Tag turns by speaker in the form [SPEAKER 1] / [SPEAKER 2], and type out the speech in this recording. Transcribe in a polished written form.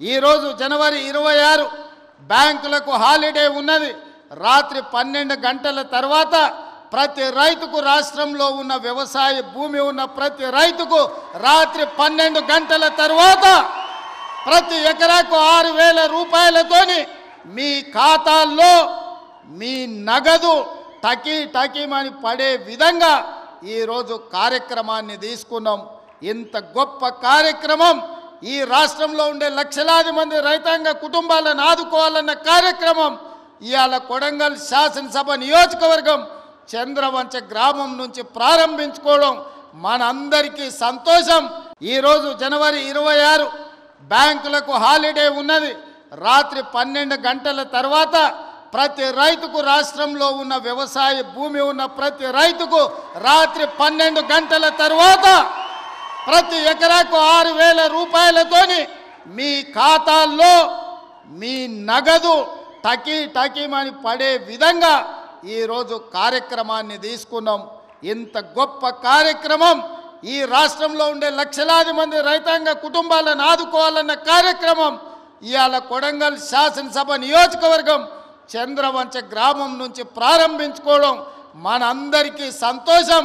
[SPEAKER 1] ఈరోజు జనవరి 26 బ్యాంకులకు హాలిడే ఉన్నది. రాత్రి 12 గంటల తర్వాత ప్రతి రైతుకు, రాష్ట్రంలో ఉన్న వ్యవసాయ భూమి ఉన్న ప్రతి రైతుకు రాత్రి 12 గంటల తర్వాత ప్రతి ఎకరాకు 6,000 రూపాయలతోని మీ ఖాతాల్లో మీ నగదు టకీమని పడే విధంగా ఈరోజు కార్యక్రమాన్ని తీసుకున్నాం. ఇంత గొప్ప కార్యక్రమం, ఈ రాష్ట్రంలో ఉండే లక్షలాది మంది రైతాంగ కుటుంబాలను ఆదుకోవాలన్న కార్యక్రమం ఇవాళ కొడంగల్ శాసనసభ నియోజకవర్గం చంద్రవంచ గ్రామం నుంచి ప్రారంభించుకోవడం మనందరికీ సంతోషం. ఈరోజు జనవరి 26 బ్యాంకులకు హాలిడే ఉన్నది. రాత్రి 12 గంటల తర్వాత ప్రతి రైతుకు, రాష్ట్రంలో ఉన్న వ్యవసాయ భూమి ఉన్న ప్రతి రైతుకు రాత్రి 12 గంటల తర్వాత ప్రతి ఎకరాకు 6,000 రూపాయలతోని మీ ఖాతాల్లో మీ నగదు టకీమని పడే విధంగా ఈరోజు కార్యక్రమాన్ని తీసుకున్నాం. ఇంత గొప్ప కార్యక్రమం, ఈ రాష్ట్రంలో ఉండే లక్షలాది మంది రైతాంగ కుటుంబాలను ఆదుకోవాలన్న కార్యక్రమం ఇవాళ కొడంగల్ శాసనసభ నియోజకవర్గం చంద్రవంచ గ్రామం నుంచి ప్రారంభించుకోవడం మనందరికీ సంతోషం.